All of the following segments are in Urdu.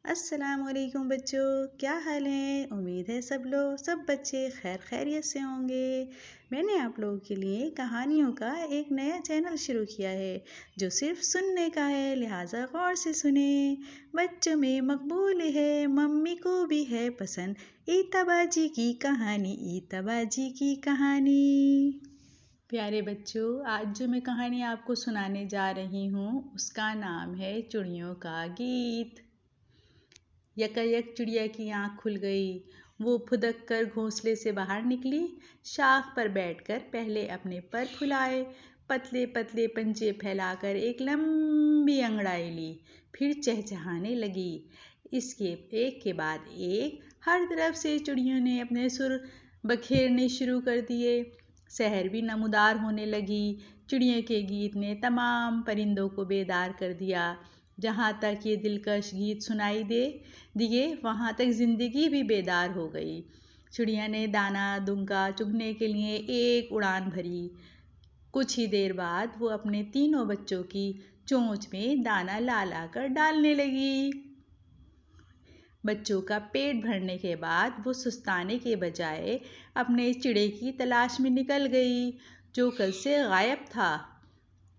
السلام علیکم بچوں، کیا حال ہیں؟ امید ہے سب بچے خیریت سے ہوں گے۔ میں نے آپ لوگوں کے لیے کہانیوں کا ایک نیا چینل شروع کیا ہے جو صرف سننے کا ہے، لہٰذا غور سے سنیں۔ بچوں میں مقبول ہے، ممی کو بھی ہے پسند، ایتا باجی کی کہانی، ایتا باجی کی کہانی۔ پیارے بچوں، آج جو میں کہانی آپ کو سنانے جا رہی ہوں اس کا نام ہے چڑیوں کا گیت۔ یک چڑیا کی آنکھ کھل گئی، وہ پھدک کر گھونسلے سے باہر نکلی، شاخ پر بیٹھ کر پہلے اپنے پر پھلائے، پتلے پتلے پنجے پھیلا کر ایک لمبی انگڑائی لی، پھر چہچہانے لگی۔ اس کے ایک کے بعد ایک ہر طرف سے چڑیوں نے اپنے سر بکھیرنے شروع کر دیے۔ سحر بھی نمودار ہونے لگی۔ چڑیوں کے گیت نے تمام پرندوں کو بیدار کر دیا۔ جہاں تک یہ دلکش گیت سنائی دیے وہاں تک زندگی بھی بیدار ہو گئی۔ چڑیا نے دانا دنگا چگنے کے لیے ایک اڑان بھری۔ کچھ ہی دیر بعد وہ اپنے تینوں بچوں کی چونچ میں دانا لا کر ڈالنے لگی۔ بچوں کا پیٹ بھرنے کے بعد وہ سستانے کے بجائے اپنے چڑے کی تلاش میں نکل گئی جو کل سے غائب تھا۔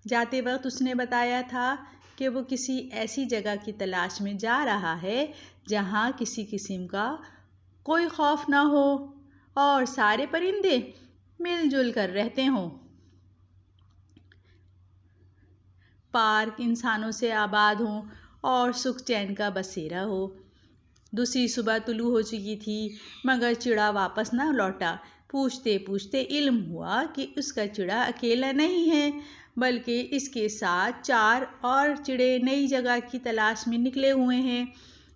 جاتے وقت اس نے بتایا تھا کہ وہ کسی ایسی جگہ کی تلاش میں جا رہا ہے جہاں کسی قسم کا کوئی خوف نہ ہو اور سارے پرندے مل جل کر رہتے ہوں۔ پارک انسانوں سے آباد ہوں اور سکھ چین کا بسیرا ہو۔ دوسری صبح طلوع ہو چکی تھی مگر چڑا واپس نہ لوٹا۔ پوچھتے پوچھتے علم ہوا کہ اس کا چڑا اکیلا نہیں ہے بلکہ اس کے ساتھ 4 اور چڑے نئی جگہ کی تلاش میں نکلے ہوئے ہیں۔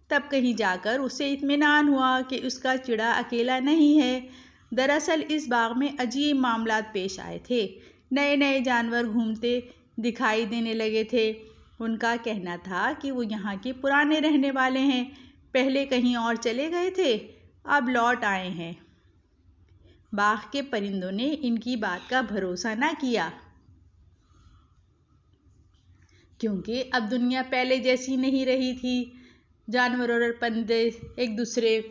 تب کہیں جا کر اسے اطمینان ہوا کہ اس کا چڑا اکیلا نہیں ہے۔ دراصل اس باغ میں عجیب معاملات پیش آئے تھے۔ نئے جانور گھومتے دکھائی دینے لگے تھے۔ ان کا کہنا تھا کہ وہ یہاں کے پرانے رہنے والے ہیں، پہلے کہیں اور چلے گئے تھے، اب لوٹ آئے ہیں۔ باغ کے پرندوں نے ان کی بات کا بھروسہ نہ کیا کیونکہ اب دنیا پہلے جیسی نہیں رہی تھی۔ جانور اور پرندے ایک دوسرے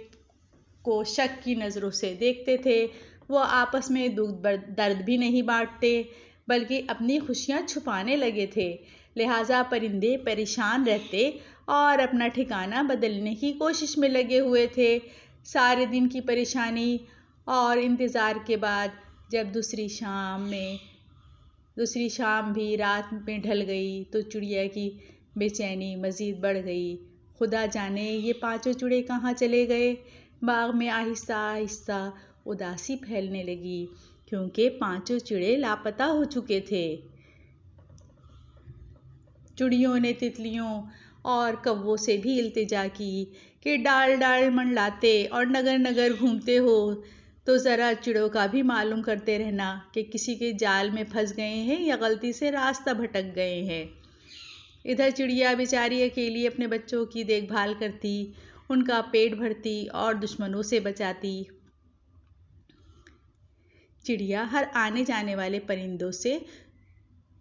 کو شک کی نظروں سے دیکھتے تھے۔ وہ آپس میں دکھ درد بھی نہیں بانٹتے بلکہ اپنی خوشیاں چھپانے لگے تھے۔ لہٰذا پرندے پریشان رہتے اور اپنا ٹھکانہ بدلنے کی کوشش میں لگے ہوئے تھے۔ سارے دن کی پریشانی اور انتظار کے بعد جب دوسری شام بھی رات میں ڈھل گئی تو چڑیا کی بے چینی مزید بڑھ گئی۔ خدا جانے یہ 5 چڑے کہاں چلے گئے۔ باغ میں آہستہ آہستہ اداسی پھیلنے لگی کیونکہ 5 چڑے لاپتہ ہو چکے تھے۔ چڑیوں نے تتلیوں اور کووں سے بھی التجا کی کہ ڈال منڈلاتے اور نگر گھومتے ہو تو ذرا چڑوں کا بھی معلوم کرتے رہنا کہ کسی کے جال میں پھنس گئے ہیں یا غلطی سے راستہ بھٹک گئے ہیں۔ ادھر چڑیا بیچاری اکیلی اپنے بچوں کی دیکھ بھال کرتی، ان کا پیٹ بھرتی اور دشمنوں سے بچاتی۔ چڑیا ہر آنے جانے والے پرندوں سے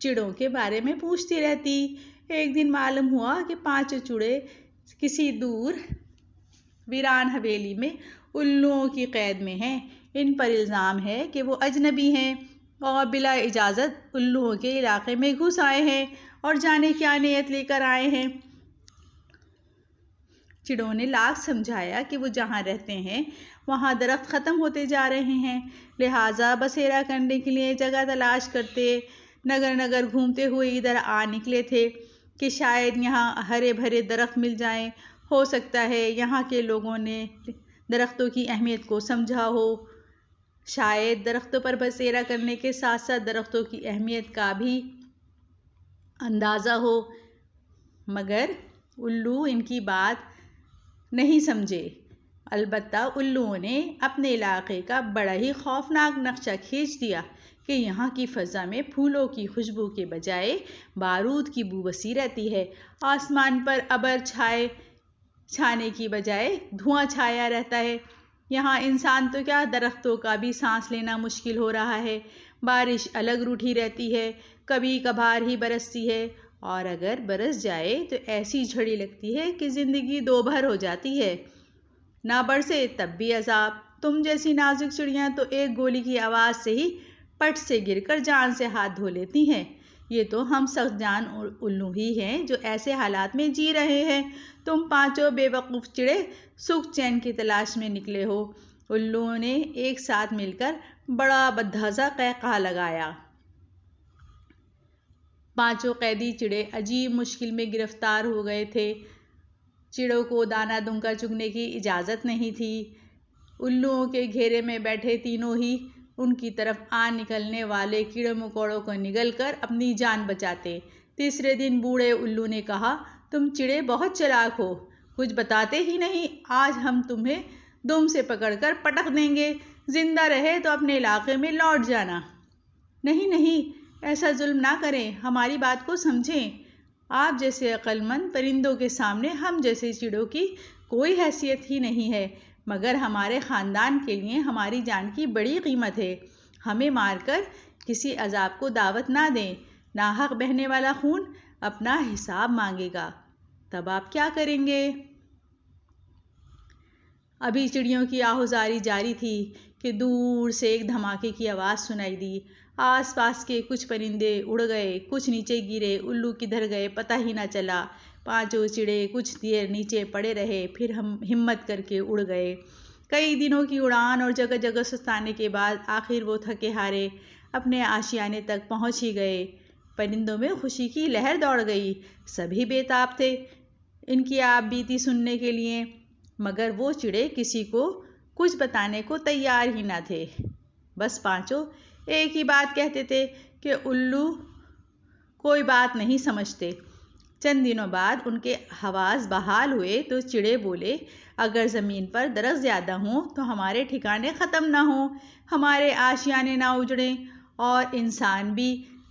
چڑوں کے بارے میں پوچھتی رہتی۔ ایک دن معلوم ہوا کہ 5 چڑے کسی دور ویران حویلی میں الوؤں کی قید میں ہیں۔ ان پر الزام ہے کہ وہ اجنبی ہیں اور بلا اجازت الوؤں کے علاقے میں گھس آئے ہیں اور جانے کیا نیت لے کر آئے ہیں۔ چڑوں نے لاکھ سمجھایا کہ وہ جہاں رہتے ہیں وہاں درخت ختم ہوتے جا رہے ہیں، لہٰذا بسیرا کرنے کے لیے جگہ تلاش کرتے نگر گھومتے ہوئے ادھر آ نکلے تھے کہ شاید یہاں ہرے بھرے درخت مل جائیں۔ ہو سکتا ہے یہاں کے لوگوں نے درختوں کی اہمیت کو سمجھا ہو، شاید درختوں پر بسیرا کرنے کے ساتھ ساتھ درختوں کی اہمیت کا بھی اندازہ ہو، مگر الو ان کی بات نہیں سمجھے۔ البتہ الوؤں نے اپنے علاقے کا بڑا ہی خوفناک نقشہ کھینچ دیا کہ یہاں کی فضا میں پھولوں کی خوشبو کے بجائے بارود کی بو بسی رہتی ہے، آسمان پر ابر چھانے کی بجائے دھواں چھایا رہتا ہے۔ یہاں انسان تو کیا درختوں کا بھی سانس لینا مشکل ہو رہا ہے۔ بارش الگ روٹھی رہتی ہے، کبھی کبھار ہی برستی ہے اور اگر برس جائے تو ایسی جھڑی لگتی ہے کہ زندگی دو بھر ہو جاتی ہے۔ نہ برسے تب بھی عذاب۔ تم جیسی نازک چڑیاں تو ایک گولی کی آواز سے ہی پٹ سے گر کر جان سے ہاتھ دھو لیتی ہیں۔ یہ تو ہم سخت جان الو ہی ہیں جو ایسے حالات میں جی رہے ہیں۔ تم پانچوں بے وقوف چڑے سکھ چین کی تلاش میں نکلے ہو۔ الوؤں نے ایک ساتھ مل کر بڑا بدہضا قہقہا لگایا۔ پانچوں قیدی چڑے عجیب مشکل میں گرفتار ہو گئے تھے۔ چڑوں کو دانہ دنکا چگنے کی اجازت نہیں تھی۔ الوؤں کے گھیرے میں بیٹھے تینوں ہی ان کی طرف آ نکلنے والے کیڑے مکوڑوں کو نگل کر اپنی جان بچاتے۔ تیسرے دن بوڑھے الو نے کہا، تم چڑے بہت چالاک ہو، کچھ بتاتے ہی نہیں۔ آج ہم تمہیں دم سے پکڑ کر پٹک دیں گے، زندہ رہے تو اپنے علاقے میں لوٹ جانا۔ نہیں نہیں، ایسا ظلم نہ کریں، ہماری بات کو سمجھیں۔ آپ جیسے عقل مند پرندوں کے سامنے ہم جیسے چڑوں کی کوئی حیثیت ہی نہیں ہے، مگر ہمارے خاندان کے لیے ہماری جان کی بڑی قیمت ہے۔ ہمیں مار کر کسی عذاب کو دعوت نہ دیں۔ ناحق بہنے والا خون اپنا حساب مانگے گا، تب آپ کیا کریں گے؟ ابھی چڑیوں کی آہوزاری جاری تھی کہ دور سے ایک دھماکے کی آواز سنائی دی۔ آس پاس کے کچھ پرندے اڑ گئے، کچھ نیچے گرے، الو کدھر گئے پتہ ہی نہ چلا۔ پانچوں چڑے کچھ دیر نیچے پڑے رہے، پھر ہمت کر کے اڑ گئے۔ کئی دنوں کی اڑان اور جگہ جگہ سستانے کے بعد آخر وہ تھکے ہارے اپنے آشیانے تک پہنچ ہی گئے۔ پرندوں میں خوشی کی لہر دوڑ گئی، سبھی بے تاب تھے ان کی آپ بیتی سننے کے لیے، مگر وہ چڑے کسی کو کچھ بتانے کو تیار ہی نہ تھے۔ بس پانچوں ایک ہی بات کہتے تھے کہ الو کوئی بات نہیں سمجھتے۔ چند دنوں بعد ان کے حواس بحال ہوئے تو چڑے بولے، اگر زمین پر درخت زیادہ ہوں تو ہمارے ٹھکانے ختم نہ ہوں، ہمارے آشیانے نہ اجڑیں اور انسان بھی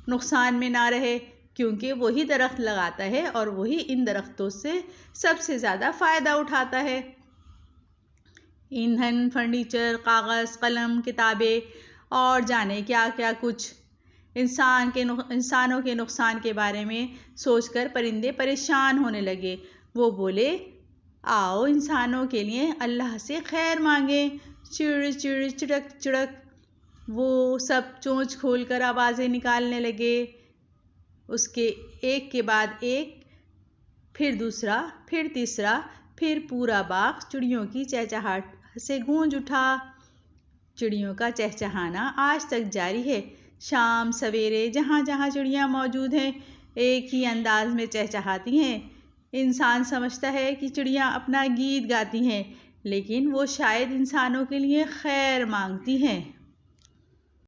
نقصان میں نہ رہے، کیونکہ وہی درخت لگاتا ہے اور وہی ان درختوں سے سب سے زیادہ فائدہ اٹھاتا ہے۔ ایندھن، فرنیچر، کاغذ، قلم، کتابیں اور جانے کیا کیا کچھ۔ انسانوں کے نقصان کے بارے میں سوچ کر پرندے پریشان ہونے لگے۔ وہ بولے، آؤ انسانوں کے لیے اللہ سے خیر مانگیں۔ چڑ چڑ چڑک چڑک، وہ سب چونچ کھول کر آوازیں نکالنے لگے۔ اس کے ایک کے بعد ایک، پھر دوسرا، پھر تیسرا، پھر پورا باغ چڑیوں کی چہچہاہٹ سے گونج اٹھا۔ چڑیوں کا چہچہانا آج تک جاری ہے۔ شام سویرے جہاں جہاں چڑیاں موجود ہیں ایک ہی انداز میں چہچہاتی ہیں۔ انسان سمجھتا ہے کہ چڑیاں اپنا گیت گاتی ہیں، لیکن وہ شاید انسانوں کے لیے خیر مانگتی ہیں۔